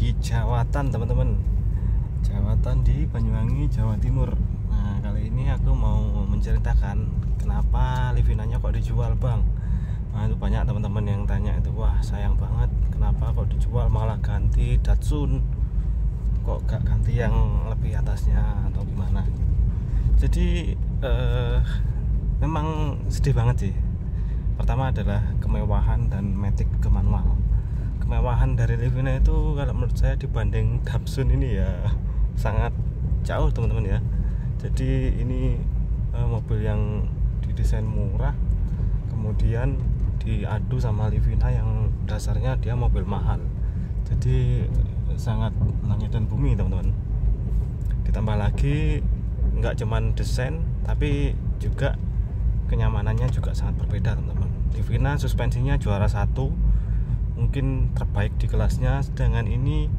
di Jawatan, teman-teman. Jawatan di Banyuwangi, Jawa Timur. Nah, kali ini aku mau menceritakan kenapa Livinanya kok dijual, Bang. Nah, itu banyak teman-teman yang tanya itu, wah sayang banget, kenapa kok dijual, malah ganti Datsun, kok gak ganti yang lebih atasnya atau gimana. Jadi memang sedih banget sih. Pertama adalah kemewahan dan matic ke manual. Kemewahan dari Livina itu kalau menurut saya dibanding Datsun ini ya sangat jauh, teman-teman ya. Jadi ini mobil yang didesain murah, kemudian diadu sama Livina yang dasarnya dia mobil mahal. Jadi sangat langit dan bumi, teman-teman. Ditambah lagi nggak cuman desain, tapi juga kenyamanannya juga sangat berbeda, teman-teman. Livina suspensinya juara 1, mungkin terbaik di kelasnya, sedangkan ini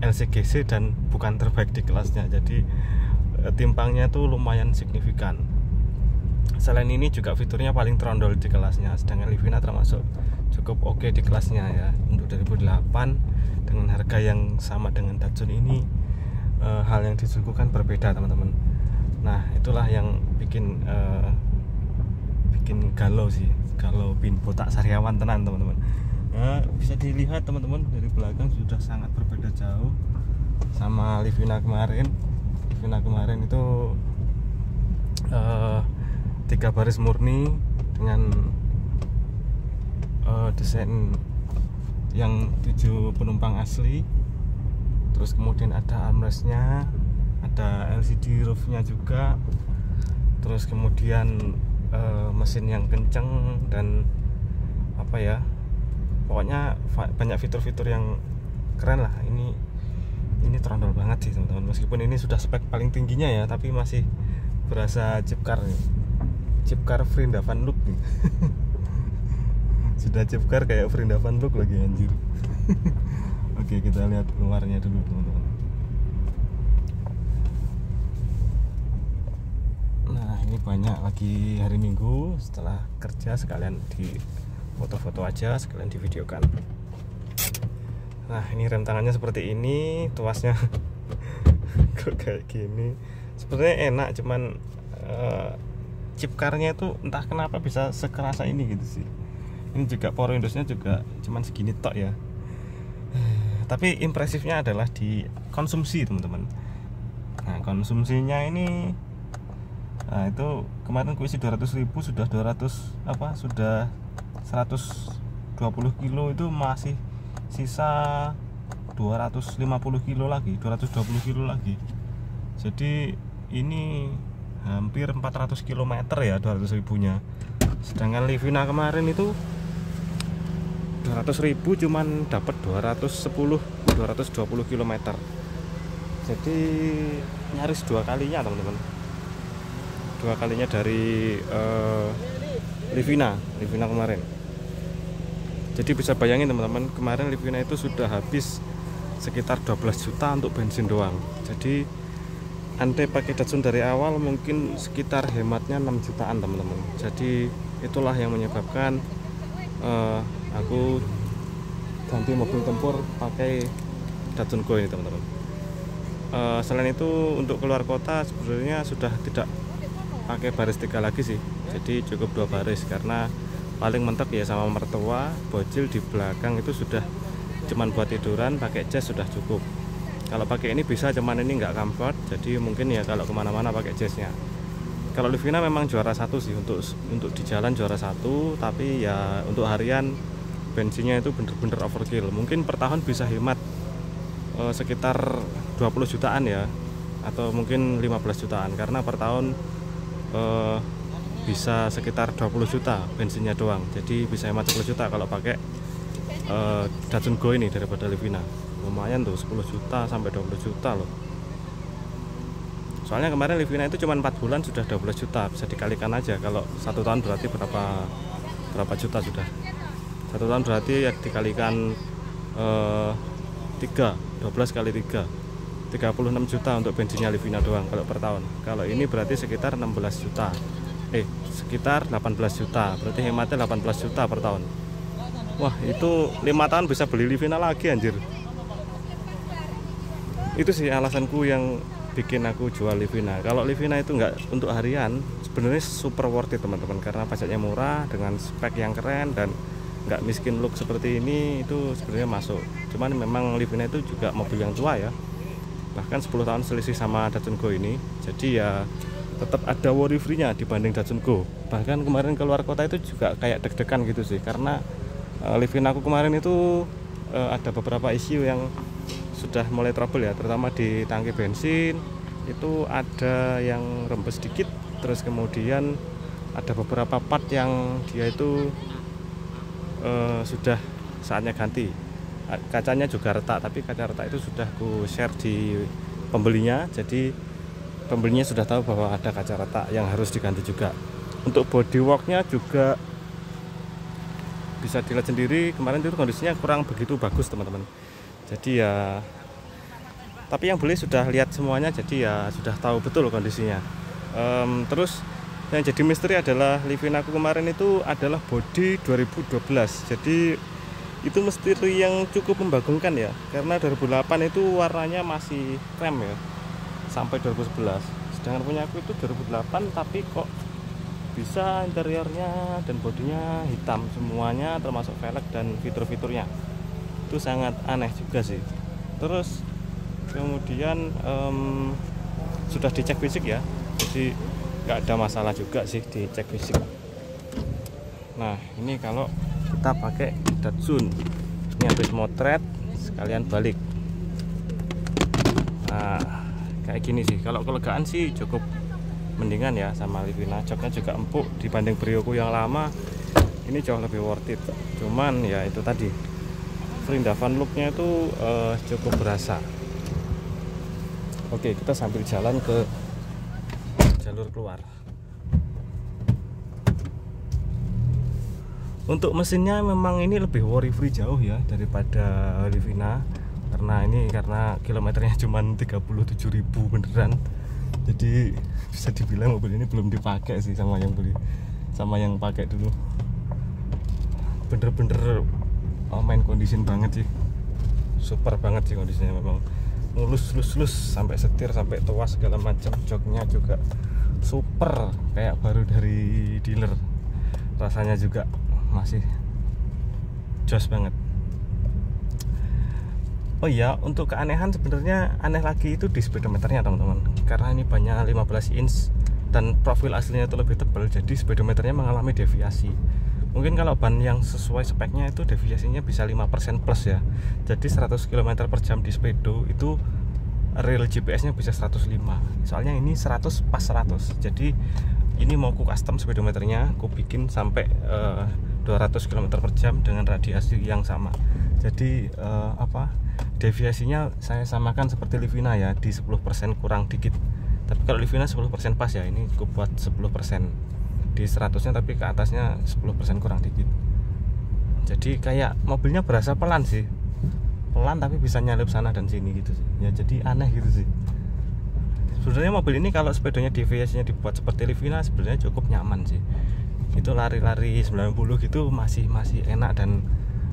LCGC dan bukan terbaik di kelasnya. Jadi timpangnya tuh lumayan signifikan. Selain ini juga fiturnya paling trondol di kelasnya, sedangkan Livina termasuk cukup oke di kelasnya ya. Untuk 2008 dengan harga yang sama dengan Datsun ini, hal yang disuguhkan berbeda, teman-teman. Nah, itulah yang bikin galau sih, galau bin botak sariawan tenan, teman-teman. Nah, bisa dilihat teman-teman dari belakang sudah sangat berbeda jauh sama Livina kemarin. Livina kemarin itu 3 baris murni dengan desain yang 7 penumpang asli. Terus kemudian ada armrestnya, ada LCD roofnya juga. Terus kemudian mesin yang kenceng dan apa ya, pokoknya banyak fitur-fitur yang keren lah. Ini trondol banget sih, teman-teman. Meskipun ini sudah spek paling tingginya ya, tapi masih berasa chip car Vrinda Van Look nih. Sudah chip car kayak Vrinda Van Look lagi, anjir. Oke, kita lihat luarnya dulu, teman-teman. Nah, ini banyak lagi hari Minggu setelah kerja, sekalian di foto-foto aja, sekalian di videokan. Nah, ini rem tangannya seperti ini, tuasnya kok kayak gini. Sebenarnya enak, cuman chip car-nya itu entah kenapa bisa sekerasa ini gitu sih. Ini juga power windows-nya juga cuman segini tok ya. Tapi impresifnya adalah di konsumsi, teman-teman. Nah, konsumsinya ini, nah itu kemarin ku isi 200.000, sudah 120 kilo, itu masih sisa 250 kilo lagi, 220 kilo lagi. Jadi ini hampir 400 km ya 200.000 nya. Sedangkan Livina kemarin itu 200.000 cuman dapat 220 km. Jadi nyaris 2 kalinya, teman-teman. 2 kalinya dari Livina kemarin. Jadi bisa bayangin, teman-teman, kemarin Livina itu sudah habis sekitar 12 juta untuk bensin doang. Jadi andai pakai Datsun dari awal mungkin sekitar hematnya 6 jutaan, teman-teman. Jadi itulah yang menyebabkan aku ganti mobil tempur pakai Datsun Go ini, teman-teman. Selain itu untuk keluar kota sebenarnya sudah tidak pakai baris 3 lagi sih. Jadi cukup 2 baris, karena paling mentok ya sama mertua, bocil di belakang itu sudah cuman buat tiduran, pakai jas sudah cukup. Kalau pakai ini bisa, cuman ini nggak comfort, jadi mungkin ya kalau kemana-mana pakai jasnya. Kalau Livina memang juara 1 sih, untuk di jalan juara 1, tapi ya untuk harian bensinnya itu bener-bener overkill. Mungkin per tahun bisa hemat sekitar 20 jutaan ya, atau mungkin 15 jutaan, karena per tahun bisa sekitar 20 juta bensinnya doang. Jadi bisa hemat 10 juta kalau pakai Datsun Go ini daripada Livina. Lumayan tuh, 10 juta sampai 20 juta loh. Soalnya kemarin Livina itu cuma 4 bulan sudah 12 juta. Bisa dikalikan aja, kalau 1 tahun berarti berapa juta sudah. 1 tahun berarti ya dikalikan 12 kali 3, 36 juta untuk bensinnya Livina doang kalau per tahun. Kalau ini berarti sekitar 16 juta. Sekitar 18 juta. Berarti hematnya 18 juta per tahun. Wah, itu 5 tahun bisa beli Livina lagi, anjir. Itu sih alasanku yang bikin aku jual Livina. Kalau Livina itu nggak untuk harian, sebenarnya super worth it teman-teman, karena pajaknya murah dengan spek yang keren dan nggak miskin look seperti ini, itu sebenarnya masuk. Cuman memang Livina itu juga mobil yang tua ya, bahkan 10 tahun selisih sama Datsun Go ini. Jadi ya tetap ada worry free nya dibanding Datsun Go. Bahkan kemarin keluar kota itu juga kayak deg-degan gitu sih, karena Livina aku kemarin itu ada beberapa isu yang sudah mulai trouble ya, terutama di tangki bensin itu ada yang rembes sedikit, terus kemudian ada beberapa part yang dia itu sudah saatnya ganti. Kacanya juga retak, tapi kaca retak itu sudah ku share di pembelinya, jadi pembelinya sudah tahu bahwa ada kaca retak yang harus diganti juga. Untuk bodyworknya juga bisa dilihat sendiri, kemarin itu kondisinya kurang begitu bagus teman-teman. Jadi ya, tapi yang beli sudah lihat semuanya, jadi ya sudah tahu betul kondisinya. Terus yang jadi misteri adalah Livina aku kemarin itu adalah body 2012. Jadi itu misteri yang cukup membagongkan ya, karena 2008 itu warnanya masih krem ya sampai 2011. Sedangkan punya aku itu 2008 tapi kok bisa interiornya dan bodinya hitam semuanya, termasuk velg dan fitur-fiturnya. Itu sangat aneh juga sih. Terus kemudian sudah dicek fisik ya, jadi nggak ada masalah juga sih dicek fisik. Nah ini kalau kita pakai Datsun, ini habis motret sekalian balik. Nah kayak gini sih, kalau kelegaan sih cukup mendingan ya sama Livina. Joknya juga empuk dibanding Brioku yang lama, ini jauh lebih worth it. Cuman ya itu tadi, Vrindavan looknya itu cukup berasa. Oke, kita sambil jalan ke jalur keluar. Untuk mesinnya memang ini lebih worry free jauh ya daripada Livina, karena kilometernya cuma 37.000 beneran. Jadi bisa dibilang mobil ini belum dipakai sih sama yang beli, sama yang pakai dulu. Bener-bener main condition banget sih, super banget sih kondisinya, memang mulus sampai setir, sampai tuas segala macam. Joknya juga super kayak baru dari dealer, rasanya juga masih jos banget. Oh iya, untuk keanehan sebenarnya aneh lagi itu di speedometernya teman-teman, karena ini banyak 15 inch dan profil aslinya itu lebih tebal, jadi speedometernya mengalami deviasi. Mungkin kalau ban yang sesuai speknya itu deviasinya bisa 5% plus ya. Jadi 100 km per jam di speedo itu real GPS nya bisa 105. Soalnya ini 100 pas 100. Jadi ini mau ku custom speedometernya, ku bikin sampai 200 km per jam dengan radiasi yang sama. Jadi deviasinya saya samakan seperti Livina ya, di 10% kurang dikit. Tapi kalau Livina 10% pas ya, ini ku buat 10% di 100-nya, tapi ke atasnya 10% kurang dikit. Jadi kayak mobilnya berasa pelan sih, pelan tapi bisa nyalip sana dan sini gitu sih ya. Jadi aneh gitu sih sebenarnya mobil ini. Kalau sepedonya deviasinya dibuat seperti Livina sebenarnya cukup nyaman sih. Itu lari-lari 90 gitu masih enak, dan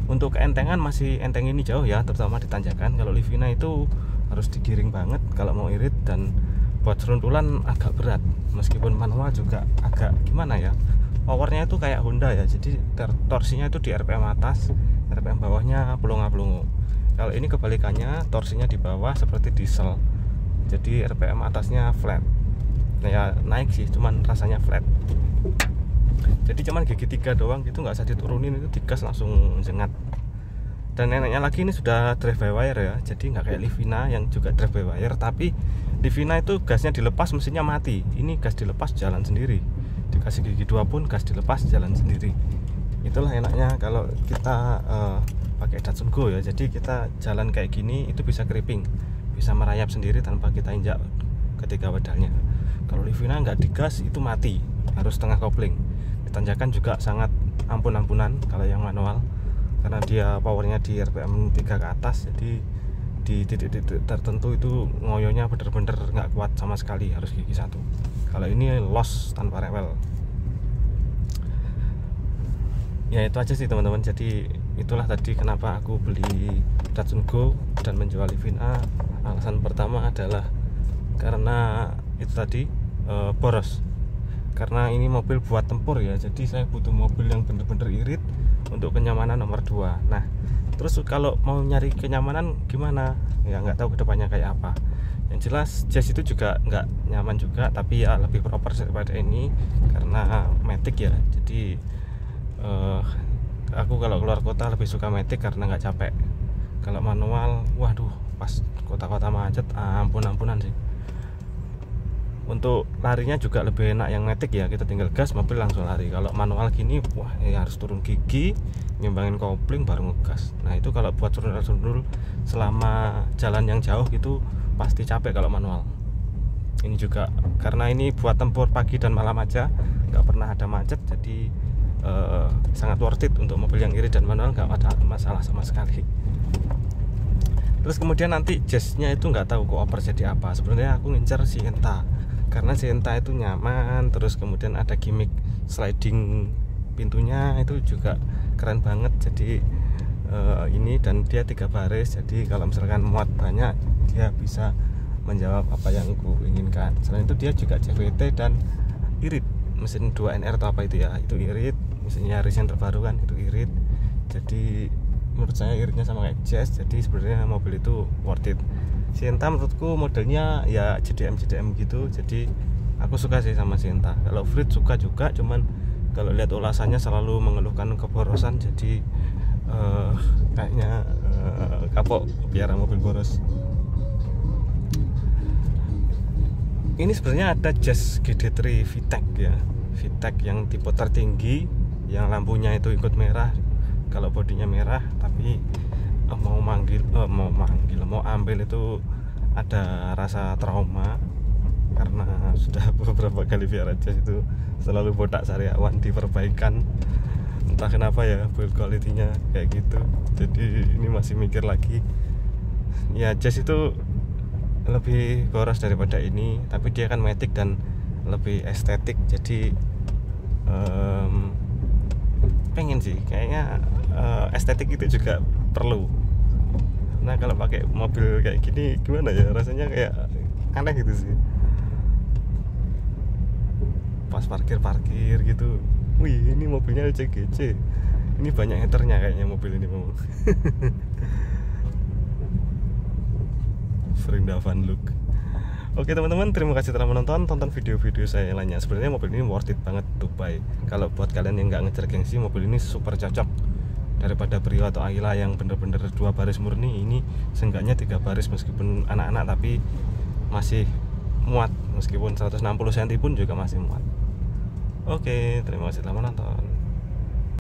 untuk keentengan masih enteng ini jauh ya, terutama di tanjakan. Kalau Livina itu harus digiring banget kalau mau irit, dan buat seruntulan agak berat, meskipun manual juga agak gimana ya, powernya itu kayak Honda ya. Jadi torsinya itu di RPM atas, RPM bawahnya pelongo-pelongo. Kalau ini kebalikannya, torsinya di bawah seperti diesel, jadi RPM atasnya flat. Nah ya naik sih, cuman rasanya flat. Jadi cuman gigi 3 doang gitu, nggak usah diturunin, itu digas langsung jengat. Dan enaknya lagi ini sudah drive by wire ya, jadi nggak kayak Livina yang juga drive by wire. Tapi Livina itu gasnya dilepas mesinnya mati, ini gas dilepas jalan sendiri. Dikasih gigi 2 pun gas dilepas jalan sendiri. Itulah enaknya kalau kita pakai Datsun Go ya. Jadi kita jalan kayak gini itu bisa creeping, bisa merayap sendiri tanpa kita injak ketika pedalnya. Kalau Livina nggak digas itu mati, harus tengah kopling. Tanjakan juga sangat ampun-ampunan kalau yang manual, karena dia powernya di RPM 3 ke atas. Jadi di titik-titik tertentu itu ngoyonya bener-bener nggak kuat sama sekali, harus gigi 1. Kalau ini loss tanpa rewel. Ya itu aja sih teman-teman. Jadi itulah tadi kenapa aku beli Datsun Go dan menjual Livina. Alasan pertama adalah karena itu tadi boros. Karena ini mobil buat tempur ya, jadi saya butuh mobil yang bener-bener irit untuk kenyamanan nomor 2. Nah, terus kalau mau nyari kenyamanan gimana? Ya nggak tahu kedepannya kayak apa. Yang jelas Jazz itu juga nggak nyaman juga, tapi ya lebih proper daripada ini karena matic ya. Jadi aku kalau keluar kota lebih suka matic karena nggak capek. Kalau manual, waduh, pas kota-kota macet ampun-ampunan sih. Untuk larinya juga lebih enak yang matic ya, kita tinggal gas mobil langsung lari. Kalau manual gini, wah ya harus turun gigi, nyimbangin kopling baru ngegas. Nah itu kalau buat sundul selama jalan yang jauh gitu pasti capek kalau manual. Ini juga karena ini buat tempur pagi dan malam aja, nggak pernah ada macet, jadi sangat worth it untuk mobil yang irit dan manual, nggak ada masalah sama sekali. Terus kemudian nanti Jazz-nya itu nggak tahu kok oper jadi apa. Sebenarnya aku ngincar Sienta karena Sienta itu nyaman, terus kemudian ada gimmick sliding pintunya itu juga keren banget. Jadi ini dan dia 3 baris, jadi kalau misalkan muat banyak dia bisa menjawab apa yang aku inginkan. Selain itu dia juga CVT dan irit, mesin 2NR atau apa itu ya, itu irit. Mesinnya Yaris yang terbaru kan itu irit. Jadi menurut saya iritnya sama kayak Jazz, jadi sebenarnya mobil itu worth it. Sienta menurutku modelnya ya JDM gitu, jadi aku suka sih sama Sienta. Kalau Freed suka juga, cuman kalau lihat ulasannya selalu mengeluhkan keborosan, jadi kayaknya kapok biar mobil boros. Ini sebenarnya ada Jazz GD3 VTEC ya, VTEC yang tipe tertinggi, yang lampunya itu ikut merah kalau bodinya merah, tapi mau ambil itu ada rasa trauma karena sudah beberapa kali biar Jazz itu selalu botak sariawan diperbaikan, entah kenapa ya build quality-nya kayak gitu. Jadi ini masih mikir lagi ya. Jazz itu lebih boros daripada ini, tapi dia kan matic dan lebih estetik, jadi pengen sih kayaknya estetik itu juga perlu. Nah kalau pakai mobil kayak gini gimana ya, rasanya kayak aneh gitu sih. Pas parkir gitu, wih ini mobilnya CGC, ini banyak haternya kayaknya mobil ini memang. Vrindavan look. Oke teman-teman, terima kasih telah menonton. Tonton video-video saya lainnya. Sebenarnya mobil ini worth it banget to buy. Kalau buat kalian yang nggak ngejar gengsi, mobil ini super cocok daripada Brio atau Ayla yang bener-bener 2 baris murni. Ini seenggaknya 3 baris, meskipun anak-anak tapi masih muat, meskipun 160 cm pun juga masih muat. Oke, terima kasih telah menonton.